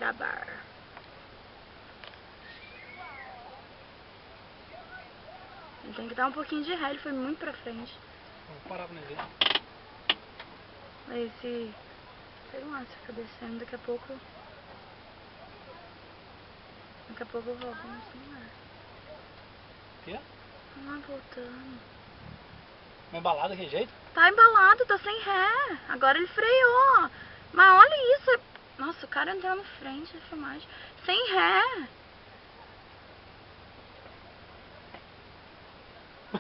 gravar. Ele tem que dar um pouquinho de ré, ele foi muito pra frente. Vou parar pra ver. Aí se... sei lá, se fica descendo, daqui a pouco eu volto no celular. O quê? Ah, voltando. Uma embalada daquele jeito? Tá embalado, tá sem ré. Agora ele freou. Mas olha isso. Nossa, o cara entrou na frente da filmagem. Sem ré.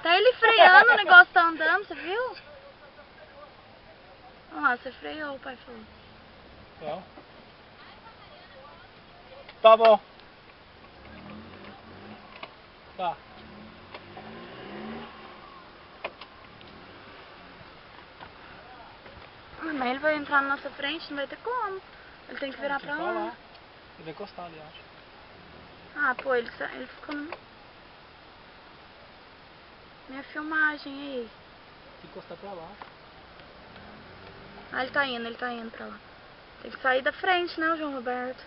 Tá ele freando, o negócio tá andando, você viu? Olha lá, você freou, o pai falou. Não. Tá bom. Tá. Mas ele vai entrar na nossa frente, não vai ter como. Ele tem que virar pra lá. Ele vai encostar ali, acho. Ah, pô, ele ficou no... Minha filmagem aí. Tem que encostar pra lá. Ah, ele tá indo pra lá. Tem que sair da frente, né, o João Roberto?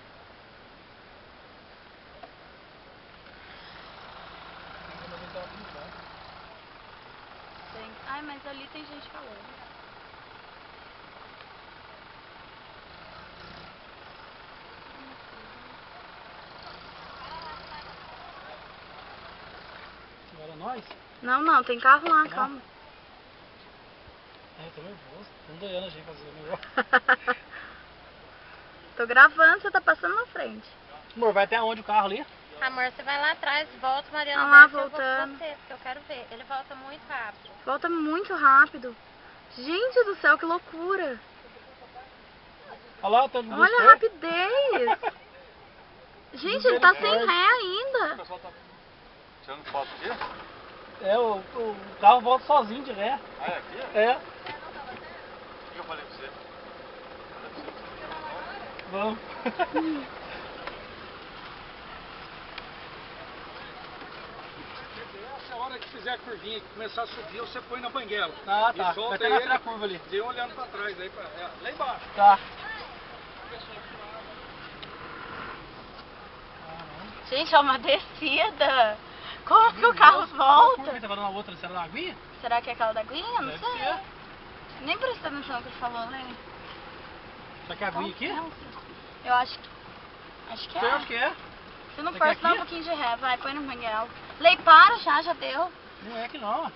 Tem. Ai, mas ali tem gente falando. Agora nós? Não, tem carro lá, calma. Ai, eu tô nervoso. Não doendo a gente fazer o negócio. Tô gravando, você tá passando na frente. Amor, vai até onde o carro ali? Amor, você vai lá atrás, volta, Mariana, Tá lá, desce, eu vou voltando. com você, porque eu quero ver. Ele volta muito rápido. Volta muito rápido. Gente do céu, que loucura. Olha lá, tá de luz. Olha a rapidez. Gente, ele tá sem ré ainda. O pessoal tá tirando foto aqui? É, o carro volta sozinho de ré. Ah, é aqui? É. O que eu falei pra você? Vamos. Essa hora que fizer a curvinha, que começar a subir, você põe na banguela. Ah, tá. E Vai solta pegar ele, a curva ali. e olhando pra trás, aí lá embaixo. Tá. Gente, é uma descida. Como que o carro volta? Ele tava dando a outra, será na aguinha? Será que é aquela da aguinha? Não Deve sei. ser. Nem prestei atenção no que ele falou, né? Será que é a aguinha aqui? Eu acho que é. Eu acho que é. Se não Será for, que é dá um aqui? pouquinho de ré, vai, põe no banguela. Lei, para, já deu. Não é aqui não.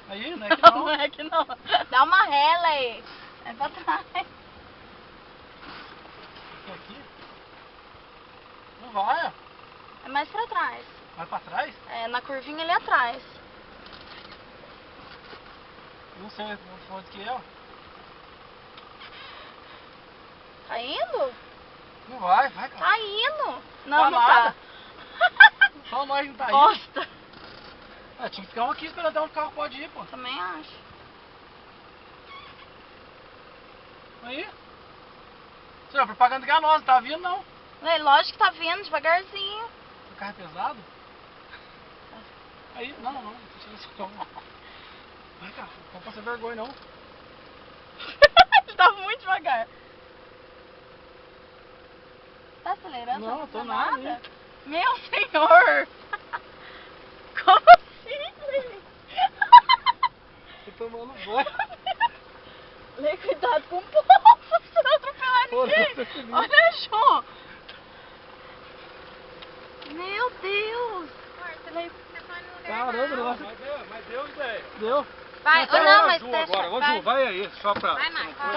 Aí, não é aqui Não, não. não é que não. Dá uma ré, Lei. É pra trás. É aqui? Não vai, ó. É mais pra trás. Vai pra trás? É, na curvinha ali atrás. Não sei onde que é, ó. Tá indo? Não vai, cara. Tá indo. Não, Tá não nada. tá. Só nós não tá indo. Bosta. Ah, tinha que ficar um aqui esperando até onde o carro pode ir, pô. Também acho. Aí. Você é propaganda enganosa, não tá vindo não. Lei, lógico que tá vindo, devagarzinho. O carro é pesado. Aí, não, tira esse carro. Vai, cara, não pode passar vergonha não. Ele tá muito devagar. Tá acelerando? Não, Tá tô fazendo nada, hein? Meu senhor! Como assim, Lei? Tô tomando banho. Lei, cuidado com o povo, você não atropelar Pô, ninguém. não tô Olha, João. Meu Deus. Amor, você põe no lugar Caramba, não. nossa. Mas deu ideia. Deu. Vai, Então, ou não, ô, mas Ju, deixa, agora, ô, vai. Ju, vai aí, só pra... Vai, Mike, vai.